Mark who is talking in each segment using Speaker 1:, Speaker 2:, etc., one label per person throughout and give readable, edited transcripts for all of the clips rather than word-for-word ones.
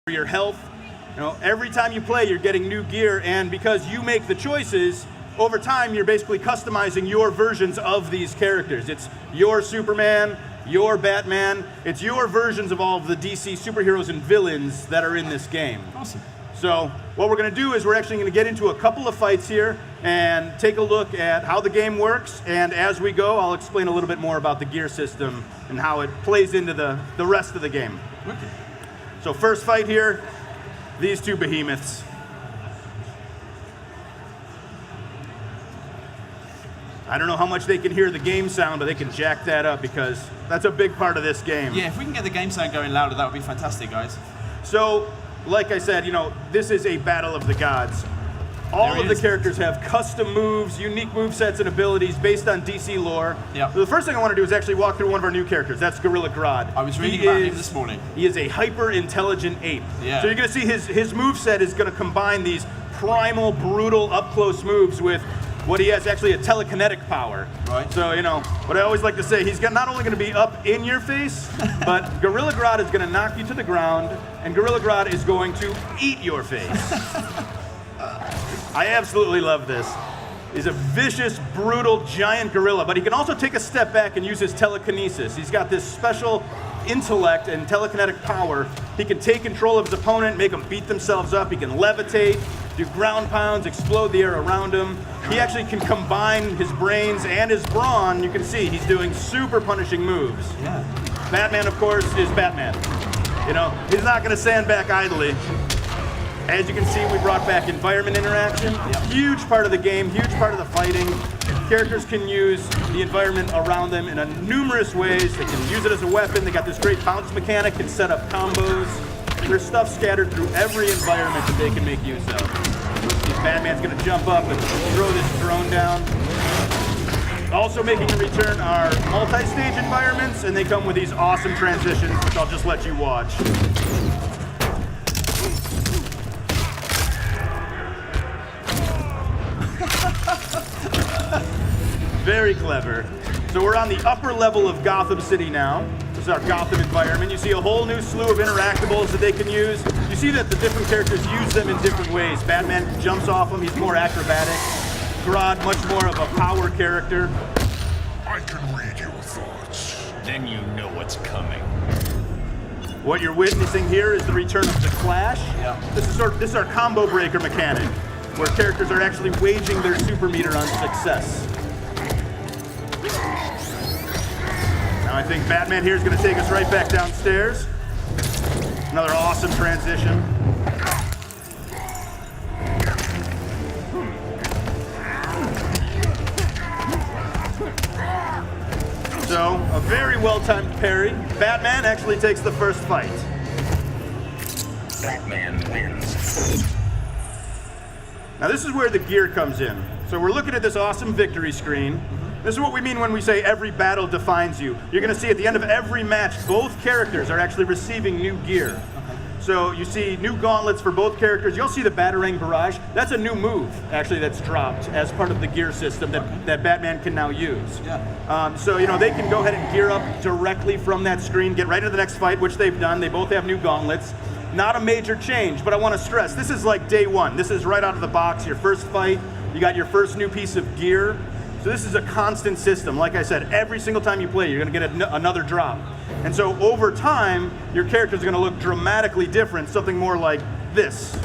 Speaker 1: your health. You know, every time you play, you're getting new gear, and because you make the choices, over time, you're basically customizing your versions of these characters. It's your Superman, your Batman, it's your versions of all of the DC superheroes and villains that are in this game.
Speaker 2: Awesome.
Speaker 1: So what we're going to do is we're actually going to get into a couple of fights here and take a look at how the game works, and as we go, I'll explain a little bit more about the gear system and how it plays into the rest of the game.
Speaker 2: Okay.
Speaker 1: So first fight here, these two behemoths. I don't know how much they can hear the game sound, but they can jack that up because that's a big part of this game.
Speaker 2: Yeah, if we can get the game sound going louder, that would be fantastic, guys.
Speaker 1: So, like I said, you know, this is a battle of the gods. All of the characters have custom moves, unique movesets and abilities based on DC lore.
Speaker 2: Yeah.
Speaker 1: So the first thing I want to do is actually walk through one of our new characters. That's Gorilla Grodd.
Speaker 2: I was reading about him this morning.
Speaker 1: He is a hyper-intelligent ape.
Speaker 2: Yeah.
Speaker 1: So you're going to see his moveset is going to combine these primal, brutal, up-close moves with what he has actually a telekinetic power.
Speaker 2: Right.
Speaker 1: So, you know, what I always like to say, he's not only going to be up in your face, but Gorilla Grodd is going to knock you to the ground, and Gorilla Grodd is going to eat your face. I absolutely love this. He's a vicious, brutal, giant gorilla, but he can also take a step back and use his telekinesis. He's got this special intellect and telekinetic power. He can take control of his opponent, make them beat themselves up. He can levitate, do ground pounds, explode the air around him. He actually can combine his brains and his brawn. You can see he's doing super punishing moves.
Speaker 2: Yeah.
Speaker 1: Batman, of course, is Batman. You know, he's not going to stand back idly. As you can see, we brought back environment interaction. Huge part of the game, huge part of the fighting. Characters can use the environment around them in numerous ways. They can use it as a weapon. They got this great bounce mechanic, can set up combos. There's stuff scattered through every environment that they can make use of. Batman's gonna jump up and throw this drone down. Also making a return are multi-stage environments, and they come with these awesome transitions, which I'll just let you watch. Very clever. So we're on the upper level of Gotham City now. This is our Gotham environment. You see a whole new slew of interactables that they can use. You see that the different characters use them in different ways. Batman jumps off them, he's more acrobatic. Grodd, much more of a power character.
Speaker 3: I can read your thoughts. Then you know what's coming.
Speaker 1: What you're witnessing here is the return of the Clash.
Speaker 2: Yeah.
Speaker 1: This is our combo breaker mechanic, where characters are actually waging their super meter on success. Now I think Batman here is going to take us right back downstairs. Another awesome transition. So, a very well-timed parry. Batman actually takes the first fight.
Speaker 3: Batman wins.
Speaker 1: Now this is where the gear comes in. So we're looking at this awesome victory screen. This is what we mean when we say every battle defines you. You're going to see at the end of every match, both characters are actually receiving new gear. So you see new gauntlets for both characters. You'll see the Batarang Barrage. That's a new move, actually, that's dropped as part of the gear system that Batman can now use.
Speaker 2: Yeah.
Speaker 1: So, you know, they can go ahead and gear up directly from that screen, get right into the next fight, which they've done. They both have new gauntlets. Not a major change, but I want to stress, this is like day one. This is right out of the box, your first fight. You got your first new piece of gear. So this is a constant system. Like I said, every single time you play, you're going to get another drop. And so over time, your characters are going to look dramatically different, something more like this.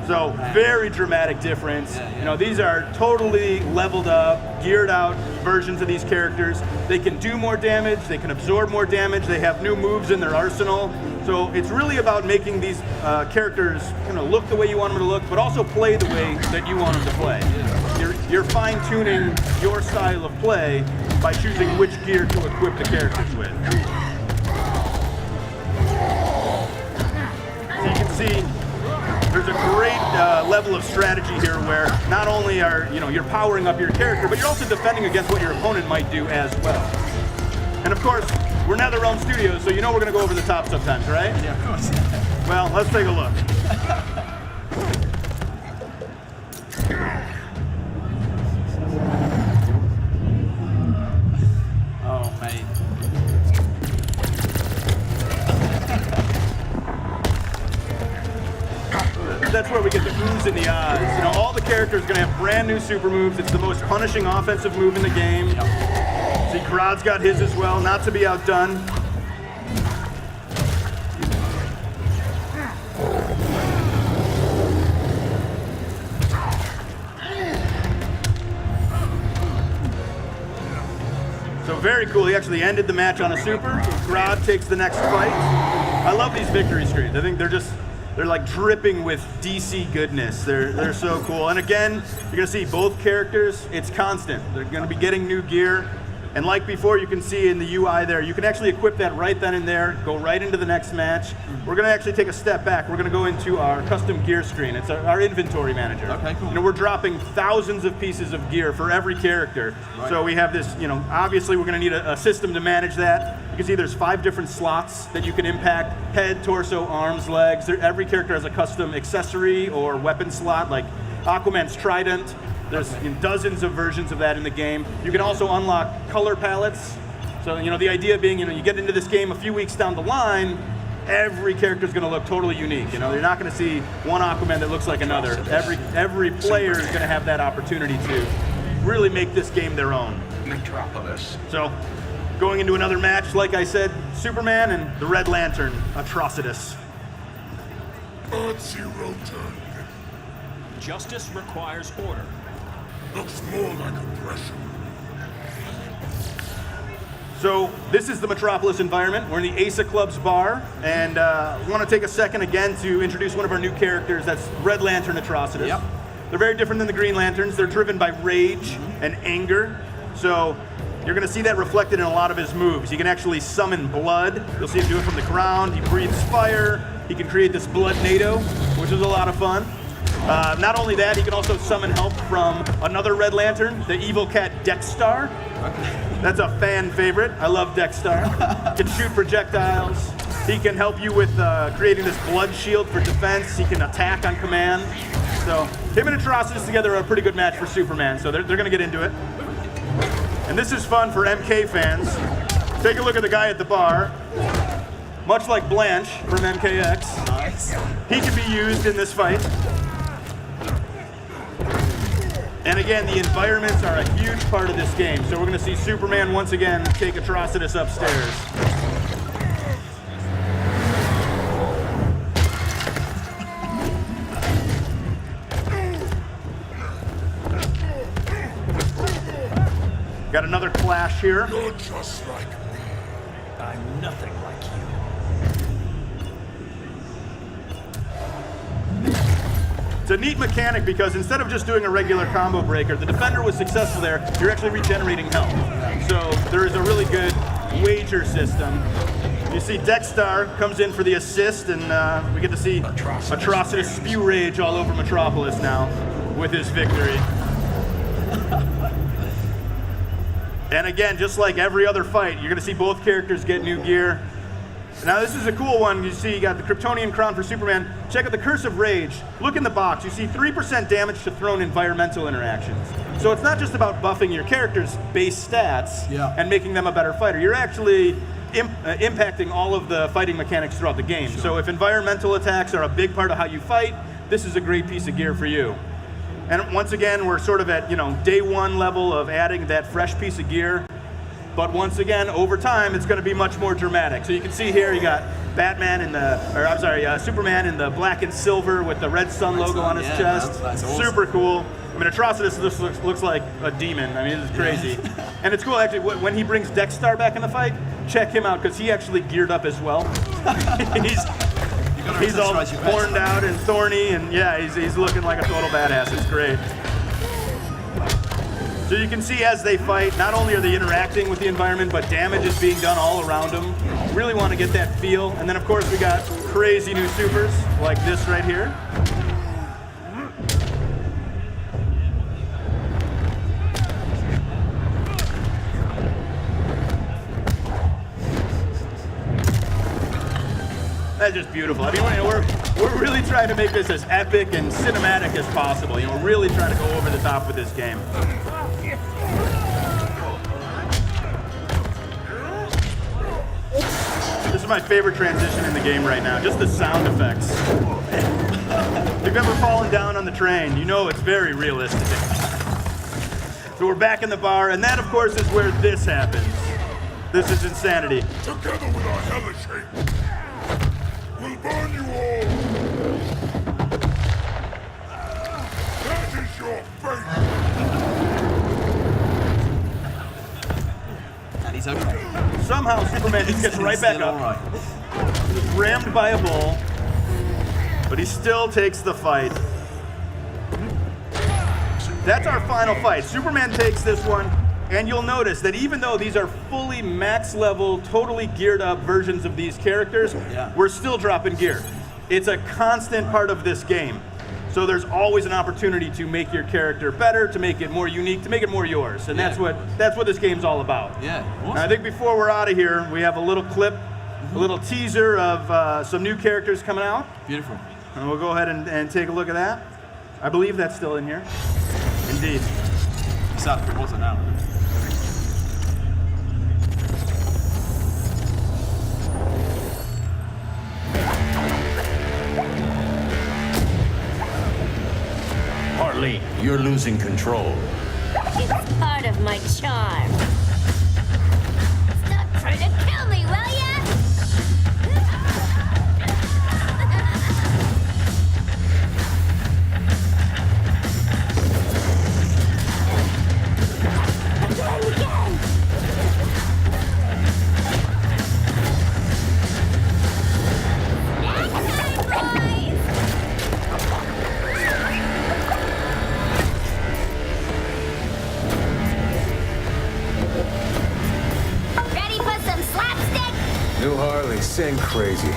Speaker 1: So very dramatic difference. You know, these are totally leveled up, geared out versions of these characters. They can do more damage, they can absorb more damage, they have new moves in their arsenal. So it's really about making these characters look the way you want them to look, but also play the way that you want them to play. You're fine-tuning your style of play by choosing which gear to equip the characters with. So you can see there's a great level of strategy here where not only are you're powering up your character, but you're also defending against what your opponent might do as well. And of course, we're NetherRealm Studios, so you know we're going to go over the top sometimes, right?
Speaker 2: Yeah, of course.
Speaker 1: Well, let's take a look.
Speaker 2: Oh, mate.
Speaker 1: that's where we get the oohs and the ahs. You know, all the characters are going to have brand new super moves. It's the most punishing offensive move in the game. See, Karad's got his as well, not to be outdone. So very cool, he actually ended the match on a super. Karad takes the next fight. I love these victory screens. I think they're like dripping with DC goodness. They're so cool. And again, you're gonna see both characters, it's constant. They're gonna be getting new gear. And like before, you can see in the UI there, you can actually equip that right then and there, go right into the next match. We're gonna actually take a step back. We're gonna go into our custom gear screen. It's our inventory manager.
Speaker 2: Okay, cool.
Speaker 1: You know, we're dropping thousands of pieces of gear for every character. Right. So we have this, you know, obviously we're gonna need a system to manage that. You can see there's 5 different slots that you can impact: head, torso, arms, legs. Every character has a custom accessory or weapon slot, like Aquaman's trident. There's dozens of versions of that in the game. You can also unlock color palettes. So, you know, the idea being, you know, you get into this game a few weeks down the line, every character is going to look totally unique. You know, you're not going to see one Aquaman that looks like another. Every player is going to have that opportunity to really make this game their own.
Speaker 3: Metropolis.
Speaker 1: So, going into another match, like I said, Superman and the Red Lantern, Atrocitus.
Speaker 3: Zero turn.
Speaker 4: Justice requires order.
Speaker 3: Looks more like oppression.
Speaker 1: So this is the Metropolis environment. We're in the Asa Club's bar, and we want to take a second again to introduce one of our new characters. That's Red Lantern Atrocitus.
Speaker 2: Yep.
Speaker 1: They're very different than the Green Lanterns. They're driven by rage and anger. So you're going to see that reflected in a lot of his moves. He can actually summon blood. You'll see him do it from the ground. He breathes fire. He can create this blood NATO, which is a lot of fun. Not only that, he can also summon help from another Red Lantern, the evil cat Dexstar. That's a fan favorite. I love Dexstar. He can shoot projectiles. He can help you with creating this blood shield for defense. He can attack on command. So him and Atrocitus together are a pretty good match for Superman, so they're going to get into it. And this is fun for MK fans. Take a look at the guy at the bar. Much like Blanche from MKX,
Speaker 2: Nice.
Speaker 1: he can be used in this fight. And again, the environments are a huge part of this game. So we're going to see Superman once again take Atrocitus upstairs. Got another clash here.
Speaker 3: You're just like me.
Speaker 4: I'm nothing like you.
Speaker 1: It's a neat mechanic because instead of just doing a regular combo breaker, the defender was successful there, you're actually regenerating health. So there is a really good wager system. You see Dexstar comes in for the assist, and we get to see Atrocitus spew rage all over Metropolis now with his victory. And again, just like every other fight, you're going to see both characters get new gear. Now this is a cool one. You see you got the Kryptonian crown for Superman. Check out the Curse of Rage. Look in the box. You see 3% damage to thrown environmental interactions. So it's not just about buffing your character's base stats and making them a better fighter. You're actually impacting all of the fighting mechanics throughout the game. Sure. So if environmental attacks are a big part of how you fight, this is a great piece of gear for you. And once again, we're sort of at, you know, day one level of adding that fresh piece of gear. But once again, over time, it's going to be much more dramatic. So you can see here, you got Batman in the, or I'm sorry, Superman in the black and silver with the Red Sun logo on his chest.
Speaker 2: That's awesome.
Speaker 1: Super cool. I mean, Atrocitus looks like a demon. I mean, it's crazy. And it's cool, actually, when he brings Dexstar back in the fight, check him out, because he actually geared up as well. He's all horned out and thorny, and yeah, he's looking like a total badass. It's great. So you can see as they fight, not only are they interacting with the environment, but damage is being done all around them. Really want to get that feel. And then of course we got crazy new supers, like this right here. That's just beautiful. I mean, we're really trying to make this as epic and cinematic as possible. You know, we're really trying to go over the top with this game. This is my favorite transition in the game right now, just the sound effects. We've ever fallen down on the train, you know it's very realistic. So we're back in the bar, and that, of course, is where this happens. This is insanity.
Speaker 3: Together with our hellish hate, we'll burn you all. That is your fate.
Speaker 2: And he's okay.
Speaker 1: Somehow Superman just gets right back
Speaker 2: Still
Speaker 1: up.
Speaker 2: all right.
Speaker 1: He's rammed by a bull, but he still takes the fight. That's our final fight. Superman takes this one, and you'll notice that even though these are fully max level, totally geared up versions of these characters,
Speaker 2: Yeah.
Speaker 1: we're still dropping gear. It's a constant part of this game. So there's always an opportunity to make your character better, to make it more unique, to make it more yours. And
Speaker 2: Yeah.
Speaker 1: that's what this game's all about.
Speaker 2: Yeah,
Speaker 1: And I
Speaker 2: awesome.
Speaker 1: think before we're out of here, we have a little clip, a little teaser of some new characters coming out.
Speaker 2: Beautiful.
Speaker 1: And we'll go ahead and take a look at that. I believe that's still in here. Indeed.
Speaker 2: It's out of it wasn't now.
Speaker 5: Harley, you're losing control.
Speaker 6: It's part of my charm. Stop trying to kill me, will ya? Again. Next time, boys! Ready for some slapstick?
Speaker 7: New Harley, sing crazy.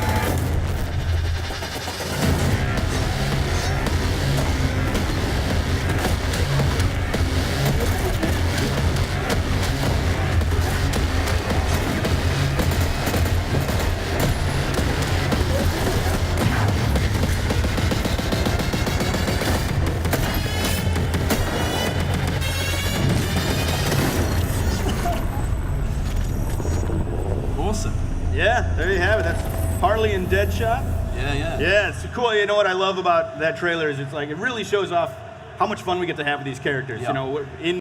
Speaker 2: Awesome.
Speaker 1: Yeah, there you have it. That's Harley and Deadshot.
Speaker 2: Yeah, yeah.
Speaker 1: Yeah, it's cool. You know what I love about that trailer is it's like it really shows off how much fun we get to have with these characters.
Speaker 2: Yeah.
Speaker 1: You know, in